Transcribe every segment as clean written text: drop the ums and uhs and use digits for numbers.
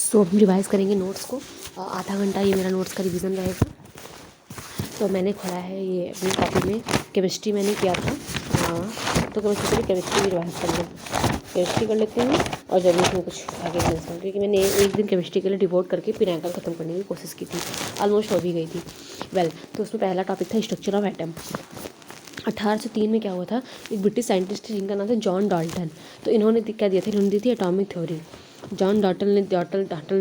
सो हम रिवाइज़ करेंगे नोट्स को। आधा घंटा ये मेरा नोट्स का रिवीजन रहेगा। तो मैंने खोला है ये अपनी कॉपी में, केमिस्ट्री मैंने किया था। तो केमिस्ट्री केमिस्ट्री भी रिवाइज कर लें, केमिस्ट्री कर लेते हैं और जब इसमें कुछ आगे मिलता है, क्योंकि मैंने एक दिन केमिस्ट्री के लिए डिवोट करके पिनाकल ख़त्म करने की कोशिश की थी, ऑलमोस्ट हो भी गई थी। तो उसमें पहला टॉपिक था स्ट्रक्चर ऑफ एटम। 1803 में क्या हुआ था, एक ब्रिटिश साइंटिस्ट जिनका नाम था जॉन डाल्टन। तो इन्होंने क्या दिया था, इन्होंने दी थी एटॉमिक थ्योरी। जॉन डाल्टन ने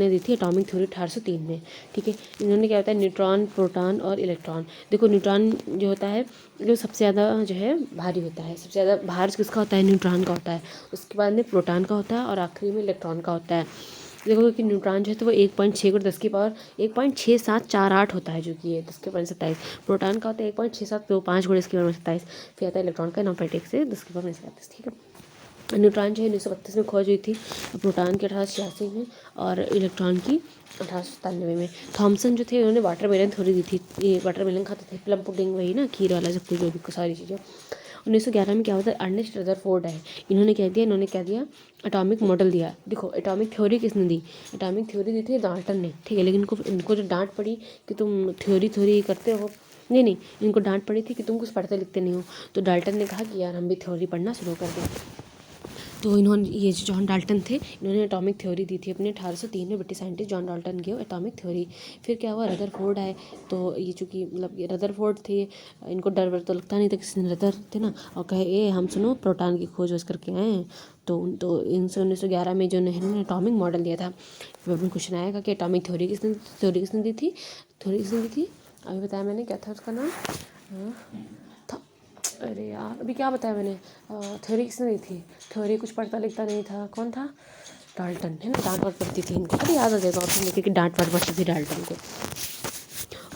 दी थी एटॉमिक थ्योरी 1803 में। ठीक है, इन्होंने क्या होता है, न्यूट्रॉन, प्रोटॉन और इलेक्ट्रॉन। देखो न्यूट्रॉन जो होता है, जो सबसे ज़्यादा जो है भारी होता है, सबसे ज़्यादा भार किसका होता है, न्यूट्रॉन का होता है। उसके बाद में प्रोटॉन का होता है और आखिरी में इलेक्ट्रॉन का होता है। देखो कि न्यूट्रॉन जो है तो वो 1.6 को 10 की पावर 1.6748 होता है, जो कि है 10 की पावर 27। प्रोटॉन का होता है 1.6725 को 10 की पावर 27। फिर आता है इलेक्ट्रॉन का 9.1 से 10 की पावर 37। ठीक है, न्यूट्रॉन जो है 1932 में खोज हुई थी, प्रोटॉन की 1886 में और इलेक्ट्रॉन की 1897 में। थॉमसन जो थे उन्होंने वाटरमेलन थ्योरी दी थी। ये वाटरमेलन खाते थे, प्लम पुडिंग वही ना, खीर वाला सब कुछ, जो भी सारी चीज़ें। 1911 में क्या होता है, अर्नेस्ट रदरफोर्ड है, इन्होंने क्या दिया, एटॉमिक मॉडल दिया। देखो एटॉमिक थ्योरी किसने दी, एटॉमिक थ्योरी दी थी डाल्टन ने। ठीक है, लेकिन इनको जो डांट पड़ी कि तुम थ्योरी करते हो, नहीं, इनको डांट पड़ी थी कि तुम कुछ पढ़ते लिखते नहीं हो। तो डाल्टन ने कहा कि यार हम भी थ्योरी पढ़ना शुरू कर दें। तो इन्होंने, ये जो जॉन डाल्टन थे, इन्होंने एटॉमिक थ्योरी दी थी अपने 1803 में। ब्रिटिश साइंटिस्ट जॉन डाल्टन की एटॉमिक थ्योरी। फिर क्या हुआ, रदरफोर्ड आए। तो ये चूँकि मतलब ये रदरफोर्ड थे, इनको डर वर तो लगता नहीं था, किसी दिन रदर थे ना, और कहे ए हम सुनो प्रोटॉन की खोज वोज करके आए हैं। तो इनसे 1911 में जो इन्होंने एटॉमिक मॉडल दिया था, फिर क्वेश्चन आएगा कि एटॉमिक थ्योरी किसने दी थी, अभी बताया मैंने, क्या था उसका नाम, अरे यार अभी क्या बताया मैंने, थ्योरी किसने दी थी, थ्योरी कुछ पढ़ता लिखता नहीं था, कौन था, डाल्टन है ना, डांट वाट पड़ती थी इनको, अरे याद आ जाएगा ऑप्शन लेके कि डांट वाट पड़ती थी डाल्टन को।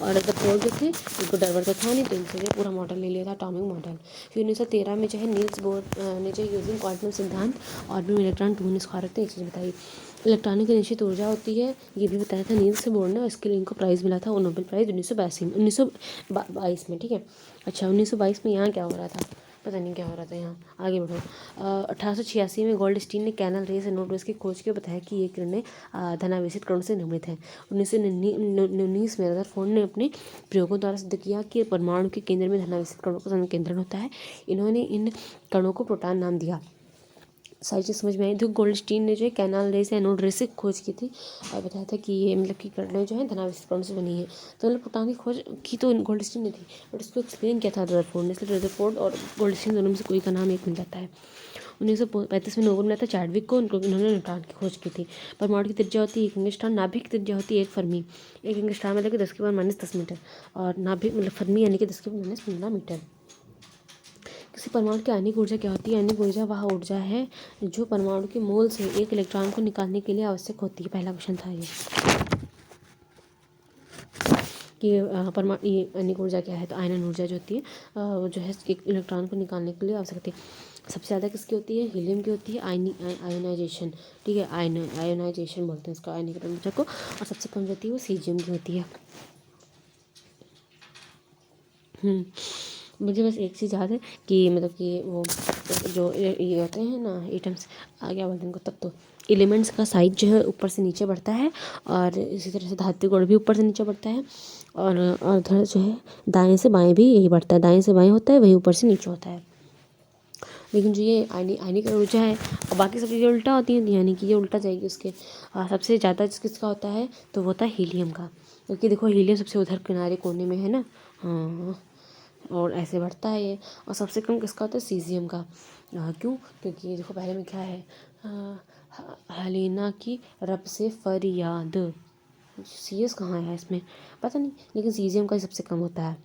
और रदरफोर्ड जो थे, इनको डर वर तो था नहीं, तो इनसे जो पूरा मॉडल ले लिया था, एटॉमिक मॉडल। फिर 1913 में जो है नील्स बोर ने जो यूजिंग क्वांटम सिद्धांत और भी इलेक्ट्रॉन टू स्क्वायर रखते हैं, ये चीज़ बताई। इलेक्ट्रॉनिक की निश्चित ऊर्जा होती है, ये भी बताया था नील्स बोर ने, और इसके लिए इनको प्राइज़ मिला था, वो नोबेल प्राइज़ 1922 में। ठीक है, अच्छा 1922 में यहाँ क्या हो रहा था, पता नहीं क्या हो रहा था यहाँ, आगे बढ़ो। 1886 में गोल्डस्टीन ने कैनल रेस एंड नोटवेस की खोज के बताया कि ये किरणें धनावेशित कणों से निर्मित हैं। 1919 में रदरफोर्ड ने अपने प्रयोगों द्वारा सिद्ध किया कि परमाणु के केंद्र में धनावेशित कणों का संकेंद्रण होता है। इन्होंने इन कणों को प्रोटॉन नाम दिया। सारी चीज़ समझ में आई। तो गोल्डस्टीन ने जो है कैनाल रेस या एनोड रेस से खोज की थी और बताया था कि ये मतलब कि किरणें जो है धनावेशित कणों से बनी है। तो मतलब प्रोटॉन की खोज की तो गोल्डस्टीन ने थी, बट उसको एक्सप्लेन किया था रदरफोर्ड ने, इसलिए रदरफोर्ड और गोल्डस्टीन दोनों में से कोई का नाम एक मिल जाता है। 1935 में नोबेल मिला था चैडविक को, इन्होंने न्यूट्रॉन की खोज की थी। परमाणु की त्रिज्या होती है 1 एंगस्ट्रॉम, नाभिक की त्रिज्या होती है 1 फर्मी। 1 एंगस्ट्रॉम मतलब कि 10 की पावर -10 मीटर, और नाभिक मतलब फर्मी यानी कि 10 की पावर -15 मीटर। किसी परमाणु की आण्विक ऊर्जा क्या होती है, आण्विक ऊर्जा वह ऊर्जा है जो परमाणु के मोल से एक इलेक्ट्रॉन को निकालने के लिए आवश्यक होती है। पहला क्वेश्चन था ये कि परमाणु ये आण्विक ऊर्जा क्या है, तो आयनन ऊर्जा जो होती है वो जो है एक इलेक्ट्रॉन को निकालने के लिए आवश्यक होती है। सबसे ज़्यादा किसकी होती है, हीलियम की होती है, आयनाइजेशन। ठीक है, आयनाइजेशन बोलते हैं इसका, आयनीकरण ऊर्जा को। और सबसे कम होती है वो सीजियम की होती है। मुझे बस एक चीज़ याद है कि मतलब कि वो जो ये होते हैं ना एटम्स, क्या बोलते हैं उनको, तत्व, एलिमेंट्स का साइज जो है ऊपर से नीचे बढ़ता है, और इसी तरह से धातु गुण भी ऊपर से नीचे बढ़ता है, और उधर जो है दाएं से बाएं भी यही बढ़ता है, दाएं से बाएं होता है, वही ऊपर से नीचे होता है। लेकिन जो ये आयनिक ऊर्जा है और बाकी सब चीज़ें उल्टा होती हैं, यानी कि ये उल्टा जाएगी उसके। सबसे ज़्यादा किसका होता है, तो वो होता है हीलियम का, क्योंकि देखो हीलियम सबसे उधर किनारे कोने में है ना, हाँ, और ऐसे बढ़ता है ये। और सबसे कम किसका होता है, सीजियम का। क्यों, क्योंकि देखो पहले में क्या है, हलीना की रब से फरियाद, सीएस कहाँ है इसमें पता नहीं, लेकिन सीजियम का ही सबसे कम होता है।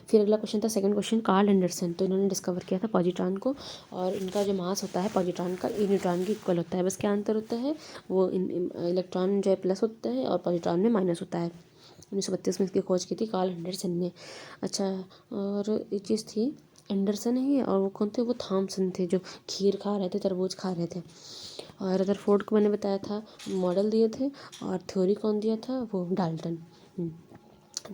फिर अगला क्वेश्चन था, सेकंड क्वेश्चन, कार्ल एंडरसन। तो इन्होंने डिस्कवर किया था पॉजिट्रॉन को, और इनका जो मास होता है पॉजिट्रॉन का ये न्यूट्रॉन के इक्वल होता है, बस क्या अंतर होता है, वो इलेक्ट्रॉन जो है प्लस होता है और पॉजिट्रॉन में माइनस होता है। 1932 में इसकी खोज की थी कार्ल एंडरसन ने। अच्छा, और एक चीज़ थी, एंडरसन ही, और वो कौन थे, वो थॉमसन थे जो खीर खा रहे थे, तरबूज खा रहे थे। और रदरफोर्ड को मैंने बताया था मॉडल दिए थे, और थ्योरी कौन दिया था, वो डाल्टन।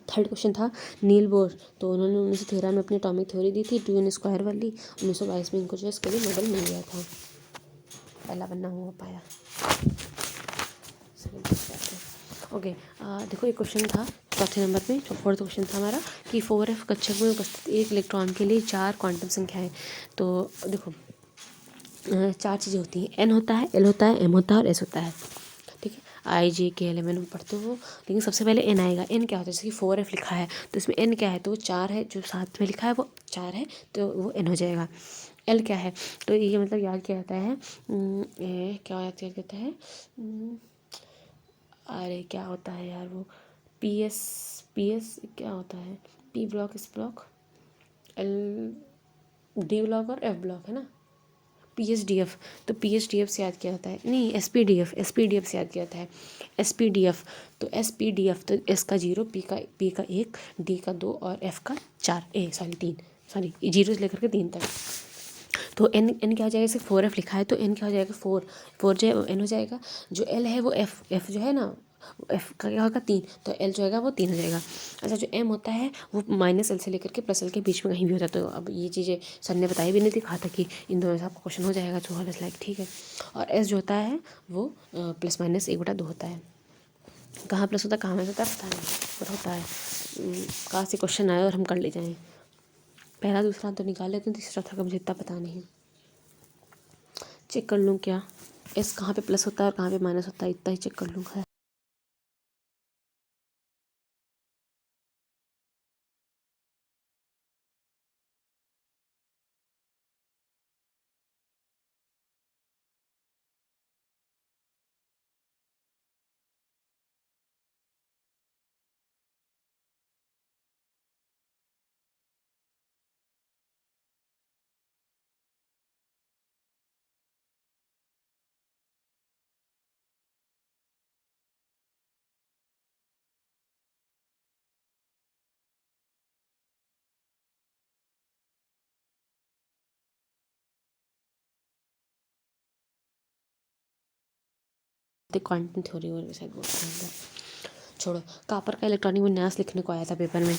थर्ड क्वेश्चन था नील बोर। तो उन्होंने 1913 में अपनी एटॉमिक थ्योरी दी थी 2n² वाली। 1922 में इनको जो है इसके लिए नोबेल मिल गया था, पहला बनना हो पाया। ओके, देखो एक क्वेश्चन था चौथे नंबर पे, फोर्थ क्वेश्चन था हमारा कि 4f कक्षक में उपस्थित एक इलेक्ट्रॉन के लिए 4 क्वांटम संख्याएं। तो देखो 4 चीज़ें होती हैं, n होता है, l होता है, m होता है और s होता है। ठीक है, IJKLM में पढ़ते हो, लेकिन सबसे पहले n आएगा। n क्या होता है, जैसे कि 4f लिखा है तो इसमें n क्या है, तो वो 4 है, जो साथ में लिखा है वो 4 है, तो वो n हो जाएगा। l क्या है, तो ये मतलब याद किया जाता है, क्या याद किया जाता है, अरे क्या होता है यार वो, पी एस क्या होता है, P block, S block, L D block और एफ ब्लॉक है ना, PSDF। तो PSDF से याद किया जाता है, नहीं SPDF से याद किया जाता है, SPDF। तो SPDF तो S का 0, P का 1, D का 2 और F का 4, 3, 0 से लेकर के 3 तक। तो n क्या हो जाएगा, सिर्फ 4f लिखा है तो n क्या हो जाएगा, 4 जो है n हो जाएगा। जो l है वो f जो है ना, f का क्या होगा 3, तो l जो है वो 3 हो जाएगा। अच्छा, जो m होता है वो -l से लेकर के +l के बीच में कहीं भी होता है। तो अब ये चीज़ें सर ने बताई भी नहीं थी, कहा था कि इन दोनों से आपका क्वेश्चन हो जाएगा, तो वाला लाइक ठीक है। और s जो होता है वो +-1/2 होता है। कहाँ प्लस होता है कहाँ माइनस होता है पता नहीं, पर होता है। कहाँ से क्वेश्चन आया और हम कर ले जाएँ। पहला दूसरा तो निकाल लेते हैं, तीसरा था का मुझे इतना पता नहीं, चेक कर लूँ क्या, एस कहाँ पे प्लस होता है और कहाँ पे माइनस होता है, इतना ही चेक कर लूँगा। क्वांटम थ्योरी और शायद बोलते हैं, छोड़ो। कापर का इलेक्ट्रॉनिक विन्यास लिखने को आया था पेपर में।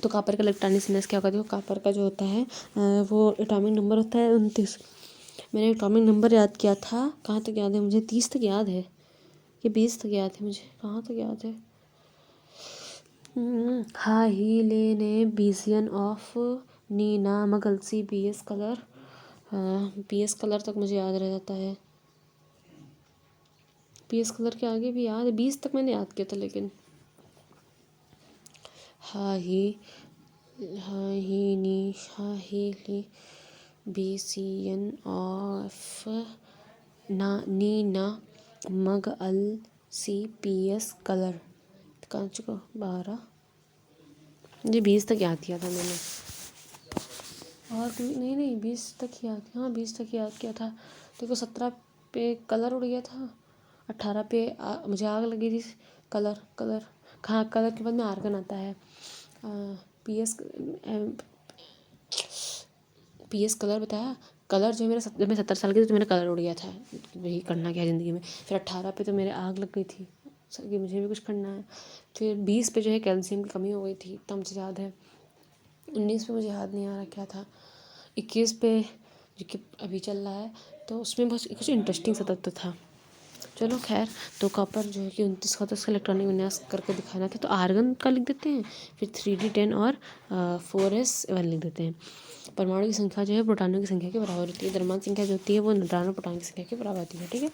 तो कापर का इलेक्ट्रॉनिक विन्यास क्या होगा, देखो कापर का जो होता है वो एटॉमिक नंबर होता है 29। मैंने एटॉमिक नंबर याद किया था, कहाँ तक याद है मुझे, 30 तक याद है कि 20 तक याद है मुझे, कहाँ तक याद है, हा ही लेने बीजियन ऑफ नीना मगलसी BS कलर, BS कलर तक मुझे याद रह जाता है। BS कलर के आगे भी याद है, 20 तक मैंने याद किया था, लेकिन हा ही ली BCN ऑफ नीना मग अल CPS कलर, कांच को 12, मुझे 20 तक याद किया था मैंने, और नहीं 20 तक याद, हाँ 20 तक याद किया था। देखो 17 पे कलर उड़ गया था, 18 पे मुझे आग लगी थी, कलर हाँ, कलर के बाद में आर्गन आता है, PS कलर बताया। कलर जो है मेरा जब मैं 70 साल की थी तो मेरा कलर उड़ गया था, वही करना क्या ज़िंदगी में। फिर 18 पे तो मेरे आग लग गई थी सर कि मुझे भी कुछ करना है। फिर 20 पे जो है कैल्शियम की कमी हो गई थी, इतना मुझे याद है। 19 पे मुझे याद नहीं आ रहा क्या था। 21 पे जो कि अभी चल रहा है, तो उसमें बहुत कुछ इंटरेस्टिंग सा तत्व था। चलो खैर, तो कॉपर जो है कि 29 का, तो उसका इलेक्ट्रॉनिक विन्यास करके दिखाना था, तो आर्गन का लिख देते हैं, फिर 3D10 और 4s1 लिख देते हैं। परमाणु की संख्या जो है प्रोटॉनों की संख्या के बराबर होती है, द्रव्यमान संख्या जो होती है वो न्यूट्रॉन प्रोटॉन की संख्या के बराबर होती है। ठीक है,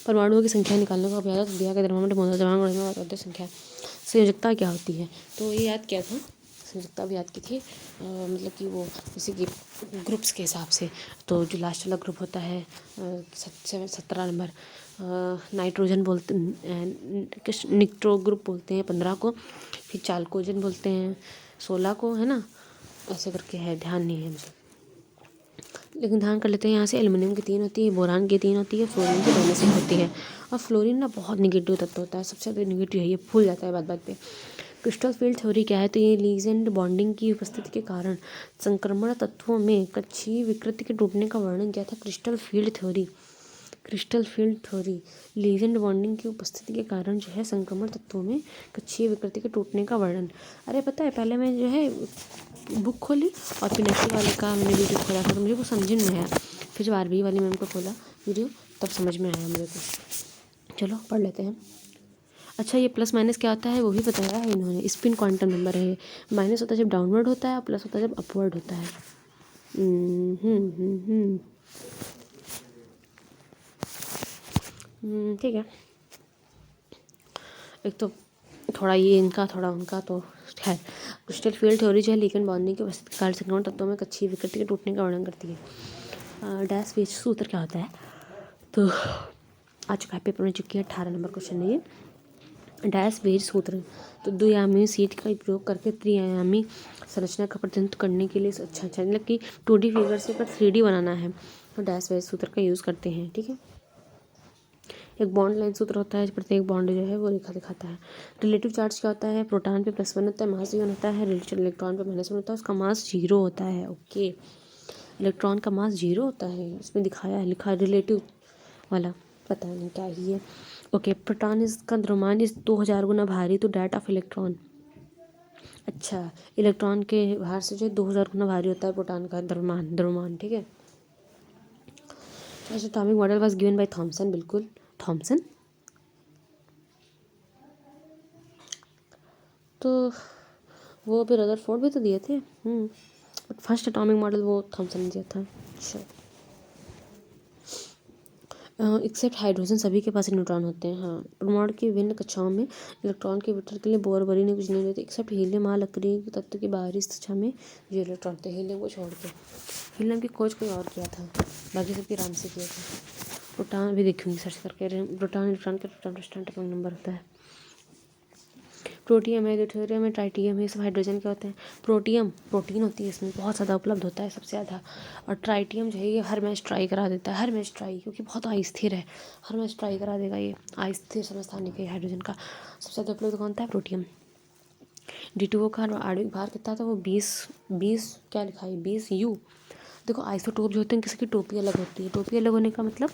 परमाणुओं की संख्या निकालने का अभ्यास दिया गया द्रव्यमान मौजूद द्रव्यमान में और संख्या। संयोजकता क्या होती है, तो ये याद किया था, संयोजकता भी याद की थी, मतलब कि वो जैसे कि ग्रुप्स के हिसाब से। तो जो लास्ट वाला ग्रुप होता है 17 नंबर, नाइट्रोजन बोलते, निट्रो ग्रुप बोलते हैं 15 को, फिर चाल्कोजन बोलते हैं 16 को, है ना, ऐसे करके है, ध्यान नहीं है मुझे, लेकिन ध्यान कर लेते हैं। यहाँ से एल्युमिनियम की 3 होती है, बोरान की 3 होती है, फ्लोरीन की 2 में से होती है। और फ्लोरीन ना बहुत निगेटिव तत्व होता है, सबसे ज़्यादा निगेटिव है, ये फूल जाता है बात पे। क्रिस्टल फील्ड थ्योरी क्या है, तो ये लीजेंड बॉन्डिंग की उपस्थिति के कारण संक्रमण तत्वों में कक्षीय विकृति के टूटने का वर्णन किया था crystal field theory. Legend bonding की उपस्थिति के कारण जो है संक्रमण तत्वों में कक्षीय विकृति के टूटने का वर्णन। अरे पता है, पहले मैं जो है बुक खोली और फिर नेक्स्ट वाले का मैंने वीडियो खोला था, तो मुझे कुछ समझ में नहीं आया। फिर जब 12वीं वाली मैम को खोला वीडियो, तब समझ में आया मेरे को। चलो पढ़ लेते हैं। अच्छा, ये प्लस माइनस क्या होता है वो भी बताया है इन्होंने। स्पिन क्वांटम नंबर है। माइनस होता है जब डाउनवर्ड होता है और प्लस होता है जब अपवर्ड होता है। ठीक है। एक तो थोड़ा ये इनका थोड़ा उनका तो खैर। क्रिस्टल फील्ड थ्योरी जो है लीकेन बॉन्डिंग के वस्तु कार्य संक्रमण तत्वों में कक्षीय विकृति के टूटने का वर्णन करती है। डैश वेज सूत्र क्या होता है तो आ चुका है, पेपर में चुकी है 18 नंबर क्वेश्चन है ये। डैश वेज सूत्र तो द्विआयामी सीट का उपयोग करके त्रिआयामी संरचना का प्रतिनिधित्व करने के लिए अच्छा मतलब कि 2D फिगर से पर 3D बनाना है तो डैश वेज सूत्र का यूज़ करते हैं। ठीक है। एक बॉन्ड लाइन सूत्र होता है, प्रत्येक बॉन्ड जो है वो रेखा दिखाता है। रिलेटिव चार्ज क्या होता है, प्रोटॉन पे +1 होता है, मास 1 होता है। रिलेटिव इलेक्ट्रॉन पे -1 होता है, उसका मास 0 होता है। ओके, इलेक्ट्रॉन का मास 0 होता है, इसमें दिखाया है, लिखा है रिलेटिव वाला, पता नहीं क्या ही है। ओके, प्रोटॉन इसका द्रव्यमान 2000 गुना भारी तो डैट ऑफ इलेक्ट्रॉन। अच्छा, इलेक्ट्रॉन के भार से जो 2000 गुना भारी होता है प्रोटॉन का द्रव्यमान। ठीक है। Atomic model was given by Thomson. बिल्कुल, थॉमसन। तो वो भी रदरफोर्ड भी तो दिए थे। बट फर्स्ट एटॉमिक मॉडल वो थॉमसन ने दिया था। अच्छा, एक्सेप्ट हाइड्रोजन सभी के पास न्यूट्रॉन होते हैं। हाँ, परमाणु की विभिन्न कक्षाओं में इलेक्ट्रॉन के वितरण के लिए बोर बरी ने कुछ नहीं देते एक्सेप्ट हीलियम। लकड़ी तत्व की बाहरी कक्षा में जो इलेक्ट्रॉन थे हीलियम को छोड़ के। हीलियम की खोज कोई और किया था, बाकी सबके राम से किया था। प्रोटॉन भी देखूंगी सर्च करके। प्रोटॉन इलेक्ट्रॉन का प्रोटॉन नंबर होता है। प्रोटियम है, ड्यूटेरियम है, ट्राइटियम है, सब हाइड्रोजन के होते हैं। प्रोटियम प्रोटीन होती है, इसमें बहुत ज़्यादा उपलब्ध होता है, सबसे ज़्यादा। और ट्राइटियम जो है ये हर मैच ट्राई करा देता है, हर मैच ट्राई, क्योंकि बहुत अस्थिर है, हर मैच ट्राई करा देगा ये। अस्थिर समस्थानिक है हाइड्रोजन का। सबसे ज़्यादा उपलब्ध कौन था, प्रोटियम। D2O का आणविक भार कितना था, वो 20 क्या लिखा है, 20U। देखो आइसोटोप जो होते हैं किसी की टोपी अलग होती है। टोपी अलग होने का मतलब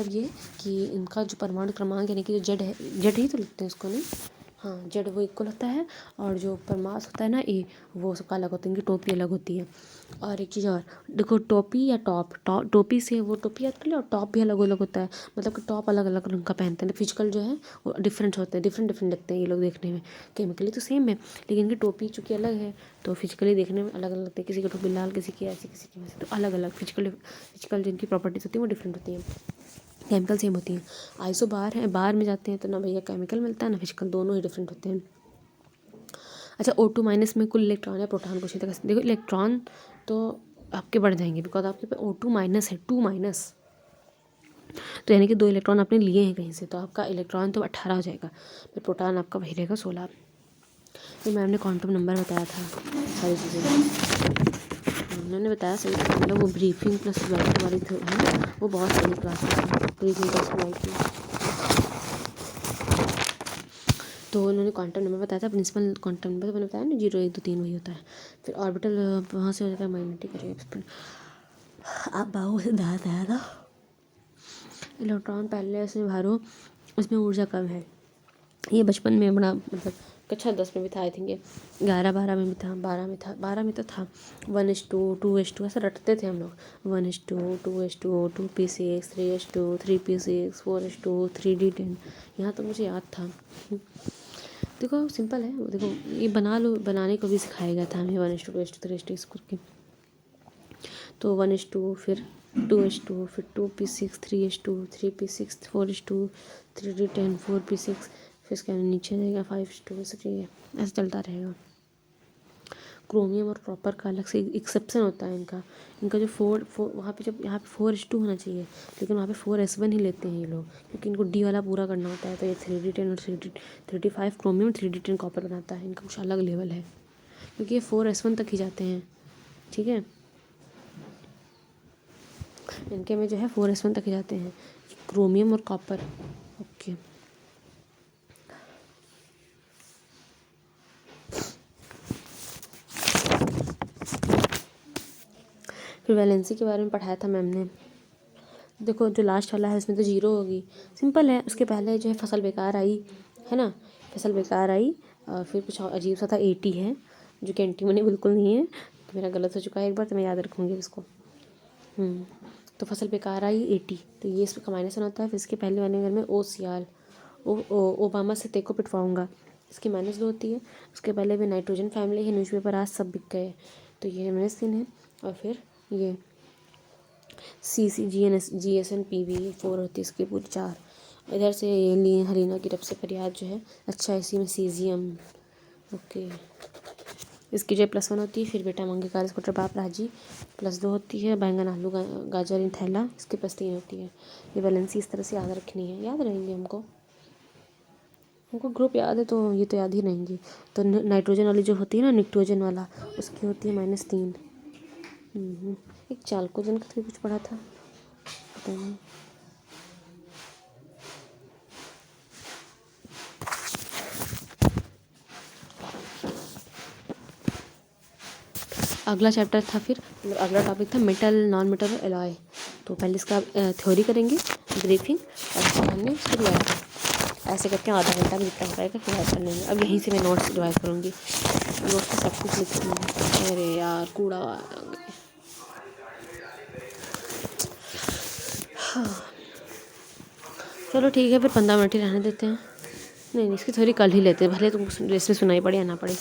ये कि इनका जो परमाणु क्रमांक यानी कि जो जेड है, जेड ही तो लिखते हैं उसको, नहीं? हाँ, जेड वो इक्वल होता है। और जो परमास होता है ना ए, वो सबका अलग होता है, इनकी टोपी अलग होती है। और एक चीज़ और देखो, टोपी या टोपी से वो टोपी याद कर लो, और टॉप भी अलग अलग होता है। मतलब कि टॉप अलग अलग रंग का पहनते हैं। फिजिकल जो है वो डिफरेंट होते हैं, डिफरेंट लगते हैं ये लोग देखने में। केमिकली तो सेम है, लेकिन इनकी टोपी चूँकि अलग है तो फिजिकली देखने में अलग अलग लगते हैं। किसी की टोपी लाल, किसी की ऐसी, किसी की वैसी, तो अलग अलग फिजिकल जिनकी प्रॉपर्टीज होती हैं वो डिफरेंट होती हैं। केमिकल सेम होती हैं। आइसो बार है, बाहर में जाते हैं तो ना भैया केमिकल मिलता है ना फिजिकल, दोनों ही डिफरेंट होते हैं। अच्छा, O2- में कुल इलेक्ट्रॉन है, प्रोटॉन को क्षेत्र देखो, इलेक्ट्रॉन तो आपके बढ़ जाएंगे बिकॉज आपके पास O2- है, 2-। तो यानी कि 2 इलेक्ट्रॉन आपने लिए हैं कहीं से, तो आपका इलेक्ट्रॉन तो 18 हो जाएगा, फिर प्रोटॉन आपका वही रहेगा 16। फिर मैम ने क्वांटम नंबर बताया था, सारी चीज़ें उन्होंने बताया सही। मतलब वो ब्रीफिंग प्लस वाली है ना, वो बहुत सही क्लास है, ब्रीफिंग प्लस थी। तो उन्होंने क्वांटम नंबर बताया था, प्रिंसिपल क्वांटम नंबर तो मैंने बताया ना, 0 1 2 3 वही होता है। फिर ऑर्बिटल वहाँ से हो जाता है मैग्नेटिक एक्सपेंड। आप बाबू से दाद आया था। इलेक्ट्रॉन पहले उसमें भरो, उसमें ऊर्जा कम है। ये बचपन में बड़ा मतलब कक्षा 10 में भी था, आई थिंक 11-12 में भी था, 12 में तो था। 1:2 2:2 ऐसा रटते थे हम लोग। 1:2 2:2 2p6 3:2 3p6 4:2 3d10। यहाँ तो मुझे याद था। देखो सिंपल है वो, देखो ये बना लो, बनाने को भी सिखाया गया था हमें 1:2 2:2 3:2 इस करके। तो 1:2 फिर 2:2 फिर 2p6 3:2 3p6 4:2 3d10 4p6 फिर इसके नीचे जाएगा 5:2 ऐसे चलता रहेगा। क्रोमियम और कॉपर का अलग से एक्सेप्शन होता है इनका जो वहाँ पे जब यहाँ पे 4:2 होना चाहिए, लेकिन वहाँ पे 4s1 ही लेते हैं ये लोग, क्योंकि इनको D वाला पूरा करना होता है। तो ये 3d10 और 3d5 क्रोमियम 3d10 कॉपर बनाता है। इनका कुछ अलग लेवल है, क्योंकि ये 4s1 तक ही जाते हैं। ठीक है, इनके में जो है 4s1 तक ही जाते हैं, क्रोमियम और कॉपर। ओके, फिर वैलेंसी के बारे में पढ़ाया था मैम ने। देखो जो लास्ट वाला है उसमें तो 0 होगी, सिंपल है। उसके पहले जो है फसल बेकार आई है ना, फसल बेकार आई। और फिर कुछ अजीब सा था 80 है, जो कि एंटीमनी बिल्कुल नहीं है। तो मेरा गलत हो चुका है एक बार, तो मैं याद रखूँगी इसको। तो फसल बेकार आई 80, तो ये इसका माइनस वन होता है। फिर इसके पहले वाले घर में OCR, ओबामा से तेको पिटवाऊंगा, इसकी -2 होती है। उसके पहले भी नाइट्रोजन फैमिली है, न्यूज़पेपर आज सब बिक गए, तो ये -3 है। और फिर ये CCGNSGSNPV4 होती है, इसकी पूरी 4। इधर से ये हरीना की रब से फरियाद जो है, अच्छा इसी में सीजियम, ओके। इसकी जो +1 होती है। फिर बेटा मंगेकार स्कूटर बाप राजी, +2 होती है। बैंगन आलू गाजर इन थैला, इसकी +3 होती है। ये वैलेंसी इस तरह से याद रखनी है, याद रहेंगे हमको ग्रुप याद है, तो ये तो याद ही रहेंगी। तो नाइट्रोजन वाली जो होती है ना, निट्रोजन वाला, उसकी होती है -3। एक चालकोजन का कुछ पढ़ा था, पता नहीं। अगला चैप्टर था, फिर अगला टॉपिक था मेटल नॉन मेटल और एलॉय। तो पहले इसका थ्योरी करेंगे, ब्रीफिंग, और उसके बाद में इसको रिवाइज। ऐसे करके आधा घंटा में जितना हो पाएगा रिवाइज कर लेंगे। अब यहीं से मैं नोट्स रिवाइज करूँगी, नोट्स में सब कुछ लिख लूँगी। अरे यार कूड़ा, हाँ चलो ठीक है, फिर 15 मिनट ही रहने देते हैं। नहीं, इसकी थ्योरी कल ही लेते हैं, भले तुमको रेस में सुनाई पड़े या ना पड़े।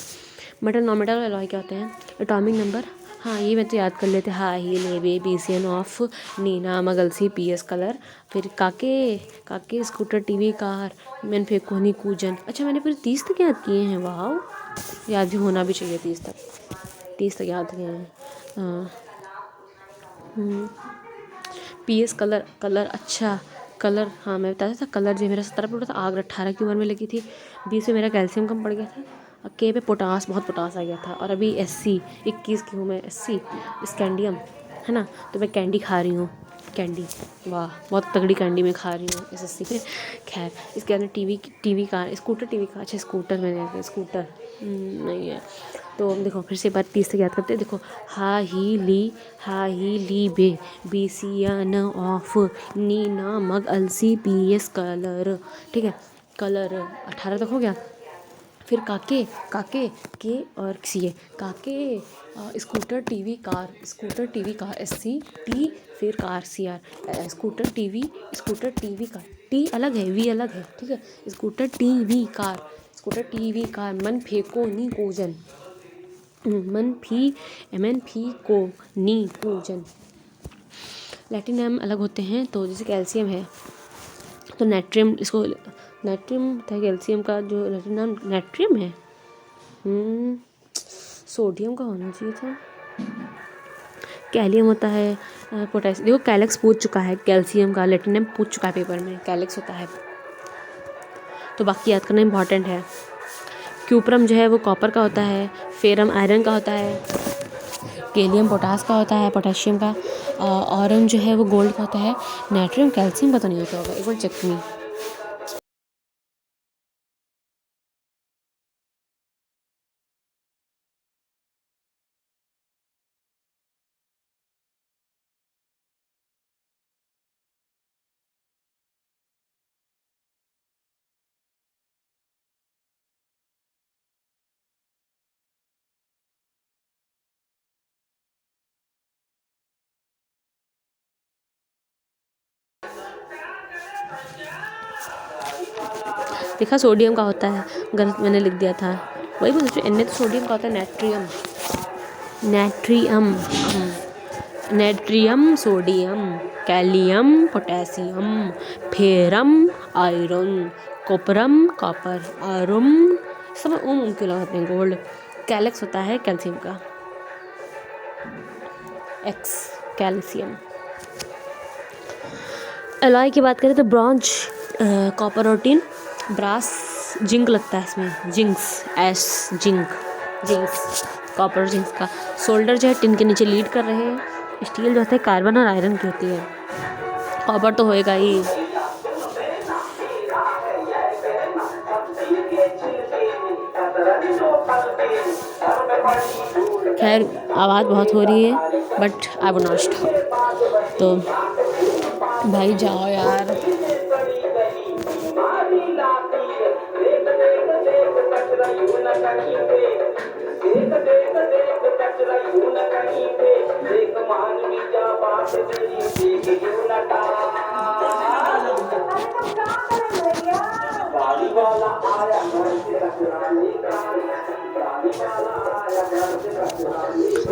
मेटल नॉन मेटल एलॉय क्या होते हैं? एटॉमिक नंबर, हाँ ये मैं तो याद कर लेते। हाँ ही लेवे BCN ऑफ नीना मगलसी PS कलर। फिर काके स्कूटर TV कार मैन फेकोनी कूजन। अच्छा मैंने पूरे 30 तक याद किए हैं, वाह, याद भी होना भी चाहिए 30 तक याद किए हैं। हाँ PS कलर अच्छा कलर, हाँ मैं बताया था कलर जो मेरा 17 पे उठा था, आग 18 की उम्र में लगी थी। 20 में मेरा कैल्शियम कम पड़ गया था, के पे बहुत पोटास आ गया था। और अभी SC 21 की हूँ मैं, SC स्कैंडियम है ना, तो मैं कैंडी खा रही हूँ, कैंडी, वाह बहुत तगड़ी कैंडी मैं खा रही हूँ SSC में। खैर इसके अंदर टीवी का स्कूटर TV का, अच्छा स्कूटर मैंने स्कूटर नहीं है। तो देखो फिर से एक बार 30 तक याद करते हैं। देखो हा ही ली बे BCN ऑफ नीना मग अलसी PS कलर, ठीक है कलर 18 तक हो गया। फिर काके के और सी है काके scooter TV car SC T, फिर car CR scooter TV car, T अलग है V अलग है, ठीक है स्कूटर TV कार मन फेको नी कोजन, MN को नी कोजन। लैटिन नाम अलग होते हैं, तो जैसे कैल्शियम है तो नाइट्रियम, इसको नाइट्रियम था, कैल्शियम का जो लैटिन नाम नाइट्रियम है, सोडियम का होना चाहिए था। कैलियम होता है, पोटेशियम, देखो कैलेक्स पूछ चुका है, कैल्शियम का लैटिन नाम पूछ चुका है पेपर में, कैलेक्स होता है, तो बाकी याद करना इंपॉर्टेंट है। क्यूप्रम जो है वो कॉपर का होता है, फेरम आयरन का होता है, कैलियम पोटास का होता है, पोटेशियम का, ऑरम जो है वो गोल्ड का होता है, नाइट्रियम कैल्शियम का तो नहीं होता होगा, एक बार चेक नहीं। देखा सोडियम का होता है, गलत मैंने लिख दिया था, वही बोल रही हूँ, तो सोडियम का होता है natrium sodium, kalium potassium, ferrum iron, cuprum copper, iron सब क्यों लगाते हैं गोल्ड। कैलेक्स होता है कैल्शियम का, एक्स कैल्शियम। एलॉय की बात करें तो ब्रॉन्ज कॉपर और टिन, ब्रास जिंक लगता है इसमें, जिंक्स कॉपर जिंक्स का। सोल्डर जो है टिन के नीचे लीड कर रहे हैं। स्टील जो होता है कार्बन और आयरन की होती है, कॉपर तो होएगा ही। खैर आवाज़ बहुत हो रही है, but I will not stop. तो भाई जाओ यार,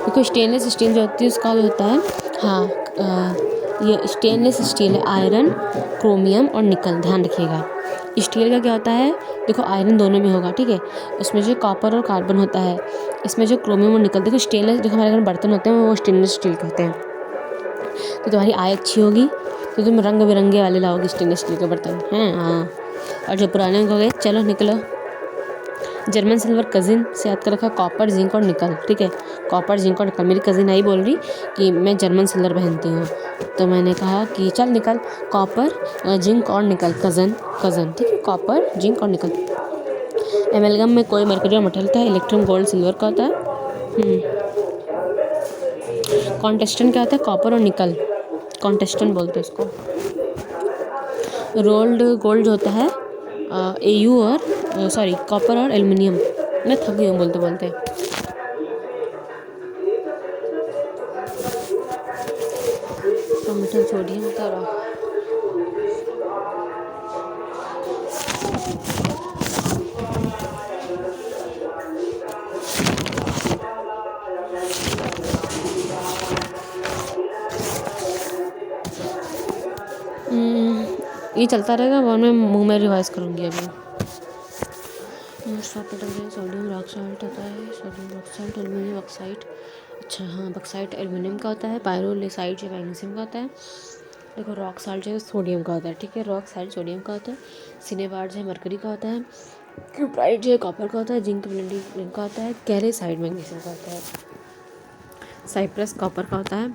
देखो स्टेनलेस स्टील जो होती है उसका जो होता है, हाँ ये स्टेनलेस स्टील है, आयरन, क्रोमियम और निकल, ध्यान रखिएगा। स्टील का क्या होता है, देखो आयरन दोनों में होगा, ठीक है। उसमें जो कॉपर और कार्बन होता है, इसमें जो क्रोमियम और निकल, देखो स्टेनलेस, देखो हमारे घर में बर्तन होते हैं वो स्टेनलेस स्टील के होते हैं। तो तुम्हारी आय अच्छी होगी तो तुम रंग बिरंगे वाले लाओगे स्टेनलेस स्टील के बर्तन हैं, हाँ। और जो पुराने हो गए, चलो निकलो। जर्मन सिल्वर कज़िन से याद कर रखा, कॉपर, जिंक और निकल, ठीक है। कॉपर, जिंक और निकल, मेरी कज़िन आई बोल रही कि मैं जर्मन सिल्वर पहनती हूँ, तो मैंने कहा कि चल निकल, कॉपर, जिंक और निकल, कज़न, ठीक है, कॉपर, जिंक और निकल। एमेलगम में कोई मरकरी और मेटल था, इलेक्ट्रम गोल्ड सिल्वर का होता है। कॉन्टेस्टेंट क्या होता है, कॉपर और निकल, कॉन्टेस्टेंट बोलते हैं उसको। रोल्ड गोल्ड जो होता है AU और सॉरी कॉपर और एल्युमिनियम। मैं थक गई हूँ बोलते बोलते। तो मेटल सोडियम का ये चलता रहेगा और मैं मुंह में रिवाइज करूँगी अभी। सोडियम रॉक सॉल्ट होता है, sodium rock salt, aluminium oxide, अच्छा हाँ बक्साइट एल्युमिनियम का होता है, पायरोलेसाइड जो मैग्नीशियम का होता है। देखो रॉक साल्ट जो है सोडियम का होता है, ठीक है, रॉक साल्ट सोडियम का होता है। सिनेबार जो है मरकरी का होता है। क्यूप्राइट जो है कॉपर का होता है। जिंक ब्लेंडिंग का होता है। कैल्साइट मैग्नीशियम का होता है। साइप्रस कॉपर का होता है।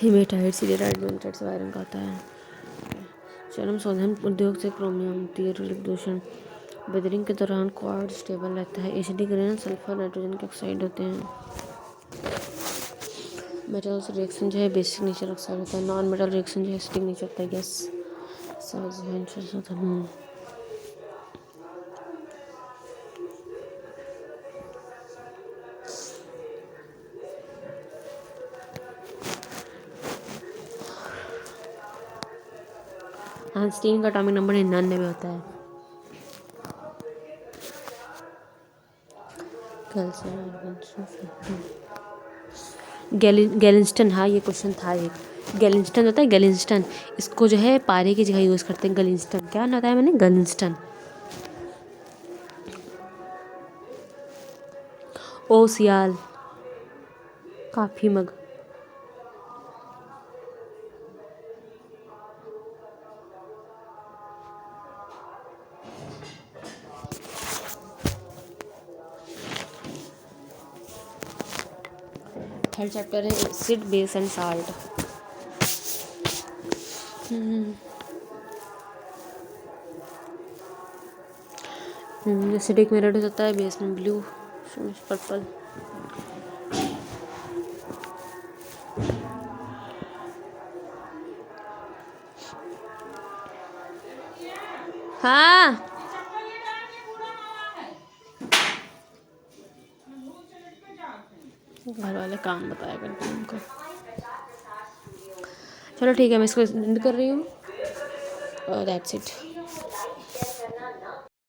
हेमेटाइट सिलेराइट मैग्नेटाइट से आयरन का होता है। चरम शोधन उद्योग से क्रोमियम, तीर्लिक दूषण, वेदरिंग के दौरान क्वार्ट्ज स्टेबल रहता है। एसिडिक रेन सल्फर नाइट्रोजन के ऑक्साइड होते हैं। मेटल्स रिएक्शन जो है बेसिक नेचर ऑक्साइड होता है। नॉन मेटल रिएक्शन जो है एसिडिक नेचर होता है, गैस शोधन। आइंस्टीन का एटॉमिक नंबर 99 होता है। गैलिंस्टन, हाँ ये क्वेश्चन था एक। गैलिंस्टन होता है, गैलिंस्टन, इसको जो है पारे की जगह यूज़ करते हैं। गैलिंस्टन क्या बताया मैंने, गैलिंस्टन। ओ सियाल, काफी मग। थर्ड चैप्टर है acid base and salt. Acidic में रेड हो जाता है, बेस में ब्लू, पर्पल। हाँ घर वाले काम बताया करते हैं उनको। चलो ठीक है, मैं इसको एंड कर रही हूँ। That's it.